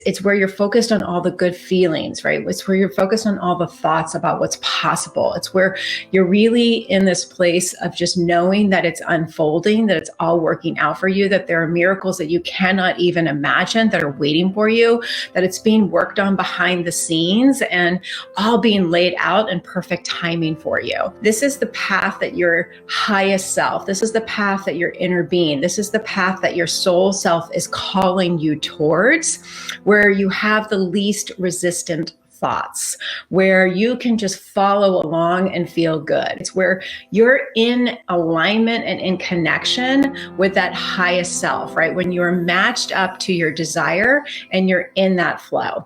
It's where you're focused on all the good feelings, right? It's where you're focused on all the thoughts about what's possible. It's where you're really in this place of just knowing that it's unfolding, that it's all working out for you, that there are miracles that you cannot even imagine that are waiting for you, that it's being worked on behind the scenes and all being laid out in perfect timing for you. This is the path that your highest self, this is the path that your inner being, this is the path that your soul self is calling you towards, where you have the least resistant thoughts, where you can just follow along and feel good. It's where you're in alignment and in connection with that highest self, right? When you're matched up to your desire and you're in that flow.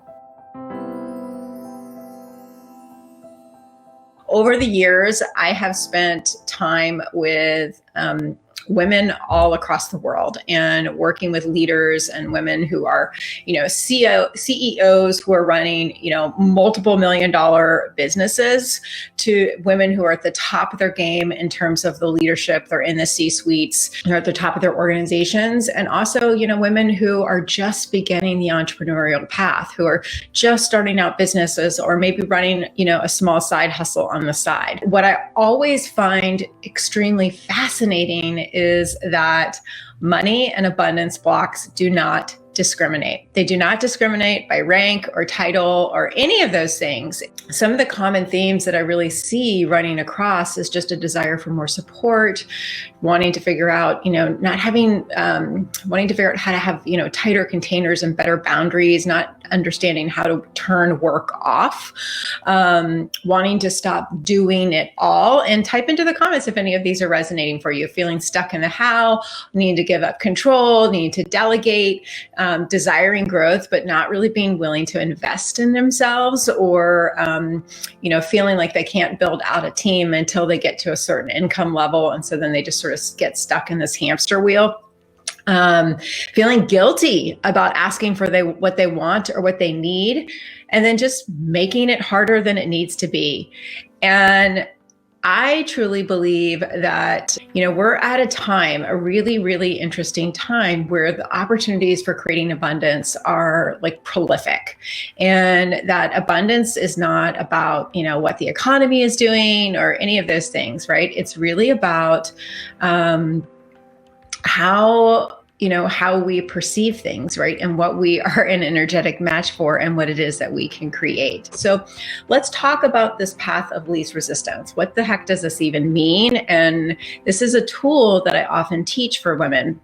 Over the years, I have spent time with women all across the world and working with leaders and women who are, CEOs who are running, multiple $1 million businesses, to women who are at the top of their game in terms of the leadership. They're in the C-suites, they're at the top of their organizations. And also, women who are just beginning the entrepreneurial path, who are just starting out businesses or maybe running, a small side hustle on the side. What I always find extremely fascinating is that money and abundance blocks do not discriminate. They do not discriminate by rank or title or any of those things. Some of the common themes that I really see running across is just a desire for more support, wanting to figure out, wanting to figure out how to have, tighter containers and better boundaries, not understanding how to turn work off, wanting to stop doing it all. And type into the comments if any of these are resonating for you. Feeling stuck in the how, needing to give up control, needing to delegate, desiring growth, but not really being willing to invest in themselves, or, feeling like they can't build out a team until they get to a certain income level. And so then they just sort of get stuck in this hamster wheel. Feeling guilty about asking for what they want or what they need, and then just making it harder than it needs to be. And I truly believe that, we're at a time, a really, really interesting time, where the opportunities for creating abundance are like prolific. And that abundance is not about, what the economy is doing or any of those things, right? It's really about how we perceive things, right? And what we are an energetic match for and what it is that we can create. So let's talk about this path of least resistance. What the heck does this even mean? And this is a tool that I often teach for women,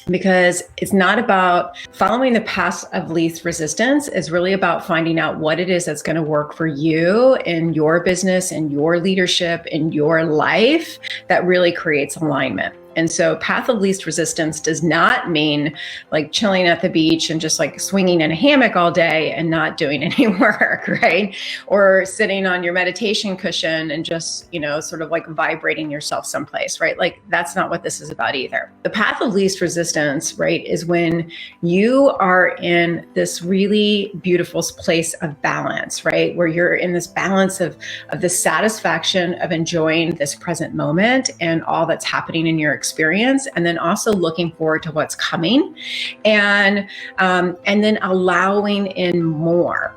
because it's not about following the path of least resistance. It's really about finding out what it is that's going to work for you in your business, in your leadership, in your life, that really creates alignment. And so path of least resistance does not mean like chilling at the beach and just like swinging in a hammock all day and not doing any work, right? Or sitting on your meditation cushion and just, sort of like vibrating yourself someplace, right? Like that's not what this is about either. The path of least resistance, right, is when you are in this really beautiful place of balance, right? Where you're in this balance of the satisfaction of enjoying this present moment and all that's happening in your experience, and then also looking forward to what's coming, and then allowing in more,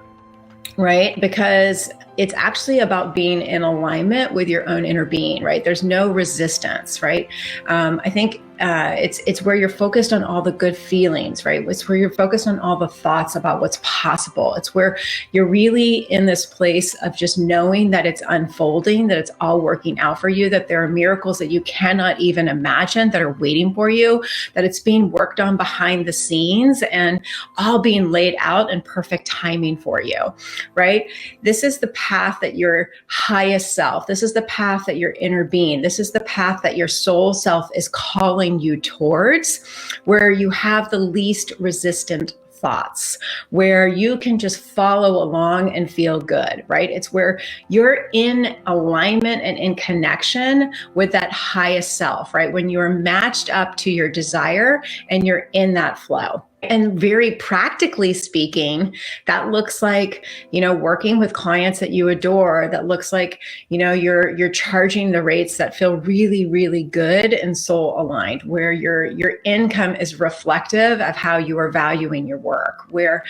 right? Because it's actually about being in alignment with your own inner being, right? There's no resistance, right? I think it's where you're focused on all the good feelings, right? It's where you're focused on all the thoughts about what's possible. It's where you're really in this place of just knowing that it's unfolding, that it's all working out for you, that there are miracles that you cannot even imagine that are waiting for you, that it's being worked on behind the scenes and all being laid out in perfect timing for you, right? This is the path that your highest self, this is the path that your inner being, this is the path that your soul self is calling you towards, where you have the least resistant thoughts, where you can just follow along and feel good, right? It's where you're in alignment and in connection with that highest self, right? When you're matched up to your desire and you're in that flow. And very practically speaking, that looks like, working with clients that you adore. That looks like, you're charging the rates that feel really, really good and soul aligned, where your income is reflective of how you are valuing your work, where,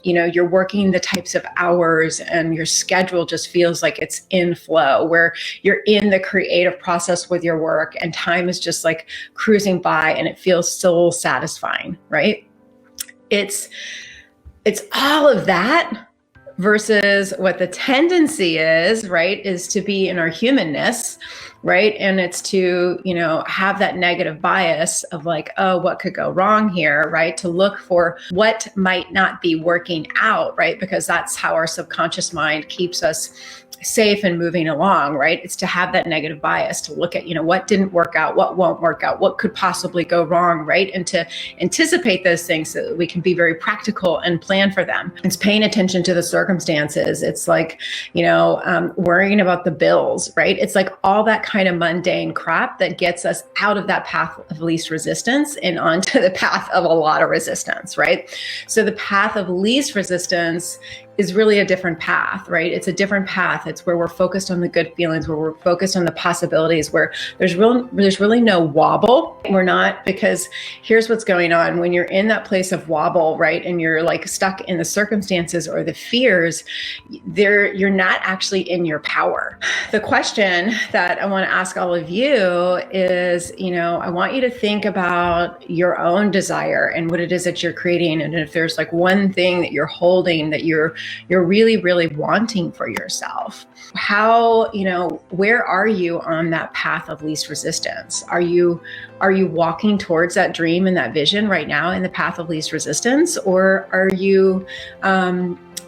you're working the types of hours and your schedule just feels like it's in flow, where you're in the creative process with your work and time is just like cruising by and it feels soul satisfying, right? It's all of that versus what the tendency is, right, is to be in our humanness, right? And it's to, have that negative bias of like, oh, what could go wrong here, right? To look for what might not be working out, right? Because that's how our subconscious mind keeps us safe and moving along, right? It's to have that negative bias, to look at, what didn't work out, what won't work out, what could possibly go wrong, right? And to anticipate those things so that we can be very practical and plan for them. It's paying attention to the circumstances. It's like, worrying about the bills, right? It's like all that kind of mundane crap that gets us out of that path of least resistance and onto the path of a lot of resistance, right? So the path of least resistance is really a different path, right? It's a different path. It's where we're focused on the good feelings, where we're focused on the possibilities, where there's really no wobble. We're not, because here's what's going on. When you're in that place of wobble, right, and you're like stuck in the circumstances or the fears, you're not actually in your power. The question that I want to ask all of you is, I want you to think about your own desire and what it is that you're creating. And if there's like one thing that you're holding that you're really, really wanting for yourself, how, where are you on that path of least resistance? Are you walking towards that dream and that vision right now in the path of least resistance? Or are you, are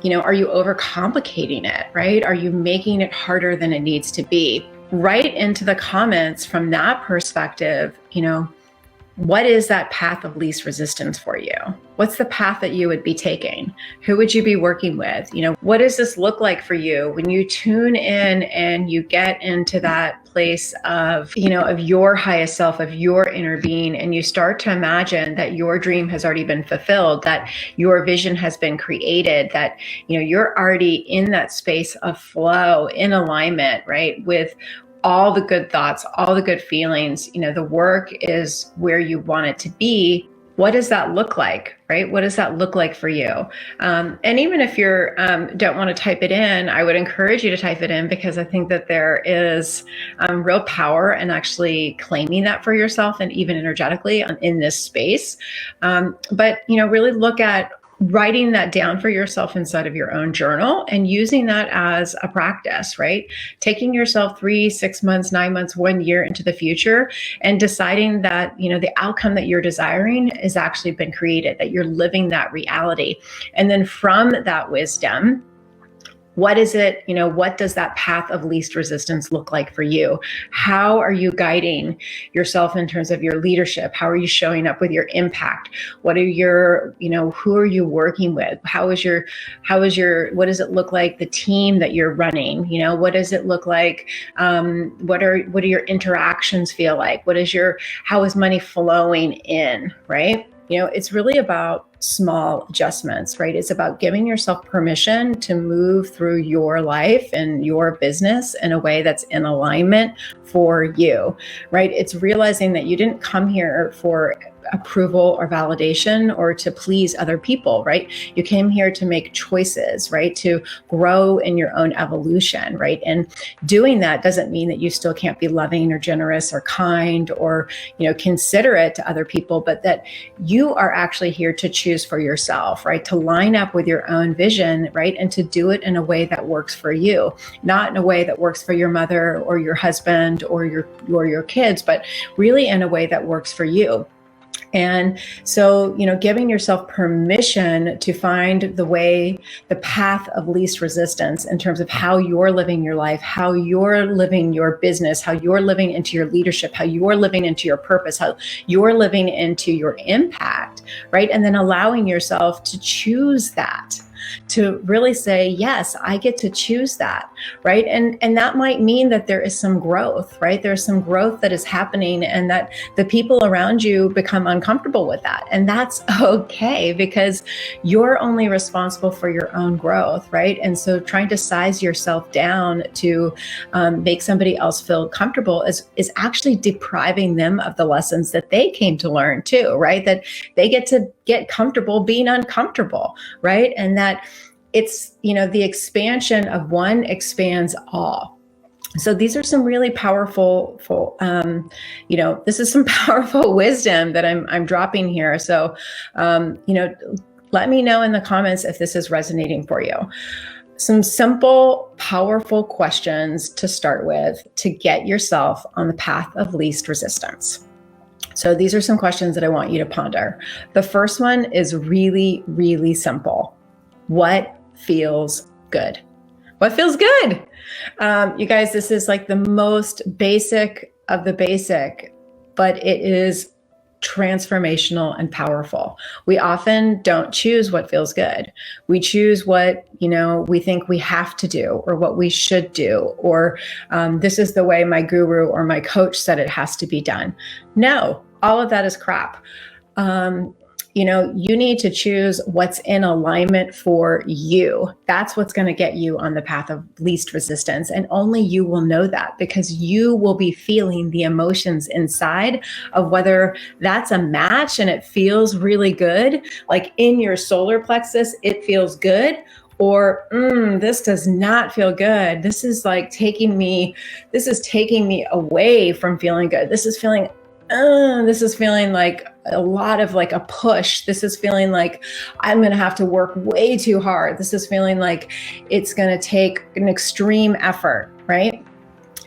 you overcomplicating it, right? Are you making it harder than it needs to be? Write into the comments from that perspective, what is that path of least resistance for you? What's the path that you would be taking? Who would you be working with? What does this look like for you when you tune in and you get into that place of, of your highest self, of your inner being, and you start to imagine that your dream has already been fulfilled, that your vision has been created, that, you're already in that space of flow, in alignment, right, with all the good thoughts, all the good feelings, the work is where you want it to be. What does that look like, right? What does that look like for you? And even if you don't want to type it in, I would encourage you to type it in, because I think that there is real power in actually claiming that for yourself and even energetically in this space. But, really look at writing that down for yourself inside of your own journal and using that as a practice, right? Taking yourself 3, 6 months, 9 months, 1 year into the future and deciding that, the outcome that you're desiring has actually been created, that you're living that reality. And then from that wisdom, what is it, what does that path of least resistance look like for you? How are you guiding yourself in terms of your leadership? How are you showing up with your impact? What are your, who are you working with? What does it look like, the team that you're running? What does it look like? What are your interactions feel like? How is money flowing in, right? It's really about small adjustments, right? It's about giving yourself permission to move through your life and your business in a way that's in alignment for you, right? It's realizing that you didn't come here for approval or validation or to please other people, right? You came here to make choices, right? To grow in your own evolution, right? And doing that doesn't mean that you still can't be loving or generous or kind or, considerate to other people, but that you are actually here to choose for yourself, right? To line up with your own vision, right? And to do it in a way that works for you, not in a way that works for your mother or your husband or your kids, but really in a way that works for you. And so, giving yourself permission to find the path of least resistance in terms of how you're living your life, how you're living your business, how you're living into your leadership, how you're living into your purpose, how you're living into your impact, right? And then allowing yourself to choose that, to really say, yes, I get to choose that, right? And that might mean that there is some growth, right? There's some growth that is happening, and that the people around you become uncomfortable with that. And that's okay, because you're only responsible for your own growth, right? And so trying to size yourself down to make somebody else feel comfortable is actually depriving them of the lessons that they came to learn too, right? That they get to get comfortable being uncomfortable, right? And that it's, the expansion of one expands all. So these are some really powerful, this is some powerful wisdom that I'm dropping here. So, let me know in the comments if this is resonating for you. Some simple, powerful questions to start with to get yourself on the path of least resistance. So these are some questions that I want you to ponder. The first one is really, really simple. What feels good? What feels good? You guys, this is like the most basic of the basic, but it is transformational and powerful. We often don't choose what feels good. We choose what, we think we have to do, or what we should do, or this is the way my guru or my coach said it has to be done. No, all of that is crap. You need to choose what's in alignment for you. That's what's going to get you on the path of least resistance. And only you will know that, because you will be feeling the emotions inside of whether that's a match and it feels really good, like in your solar plexus, it feels good, or this does not feel good. This is taking me away from feeling good. This is feeling like a lot of like a push. This is feeling like I'm going to have to work way too hard. This is feeling like it's going to take an extreme effort, right?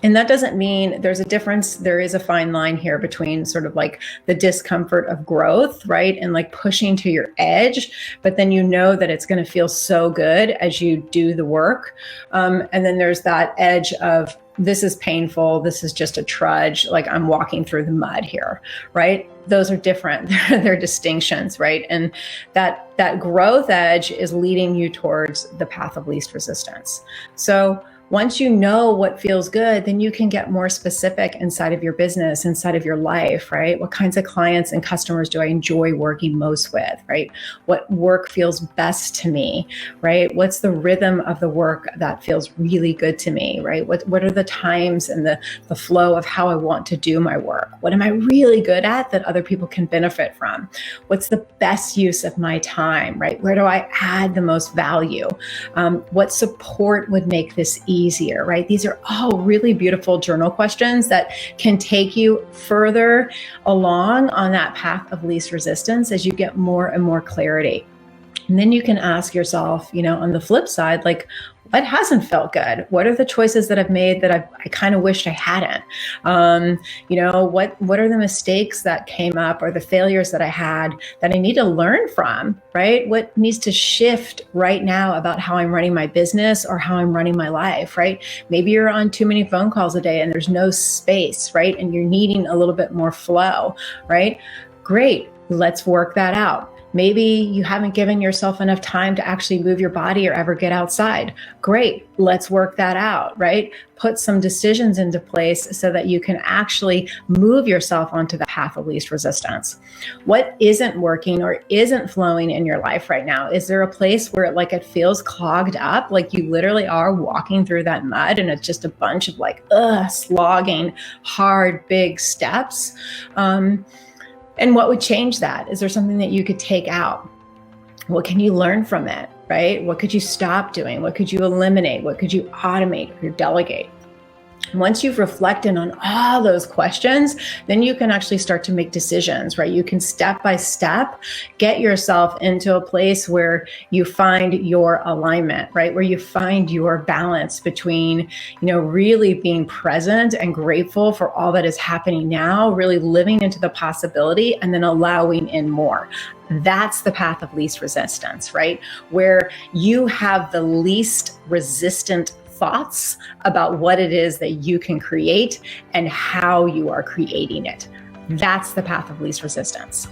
And that doesn't mean there's a difference. There is a fine line here between sort of like the discomfort of growth, right? And like pushing to your edge, but then that it's going to feel so good as you do the work. And then there's that edge of, this is painful. This is just a trudge. Like I'm walking through the mud here, right? Those are different. They're distinctions, right? And that growth edge is leading you towards the path of least resistance. So once you know what feels good, then you can get more specific inside of your business, inside of your life, right? What kinds of clients and customers do I enjoy working most with, right? What work feels best to me, right? What's the rhythm of the work that feels really good to me, right? What are the times and the flow of how I want to do my work? What am I really good at that other people can benefit from? What's the best use of my time, right? Where do I add the most value? What support would make this easier, right? These are all really beautiful journal questions that can take you further along on that path of least resistance as you get more and more clarity. And then you can ask yourself, on the flip side, like, what hasn't felt good? What are the choices that I've made that I kind of wished I hadn't? What are the mistakes that came up, or the failures that I had that I need to learn from, right? What needs to shift right now about how I'm running my business or how I'm running my life, right? Maybe you're on too many phone calls a day and there's no space, right? And you're needing a little bit more flow, right? Great, let's work that out. Maybe you haven't given yourself enough time to actually move your body or ever get outside. Great, let's work that out, right? Put some decisions into place so that you can actually move yourself onto the path of least resistance. What isn't working or isn't flowing in your life right now? Is there a place where it feels clogged up, like you literally are walking through that mud and it's just a bunch of slogging, hard, big steps? And what would change that? Is there something that you could take out? What can you learn from it, right? What could you stop doing? What could you eliminate? What could you automate or delegate? Once you've reflected on all those questions, then you can actually start to make decisions, right? You can step by step get yourself into a place where you find your alignment, right? Where you find your balance between, really being present and grateful for all that is happening now, really living into the possibility, and then allowing in more. That's the path of least resistance, right? Where you have the least resistant thoughts about what it is that you can create and how you are creating it. That's the path of least resistance.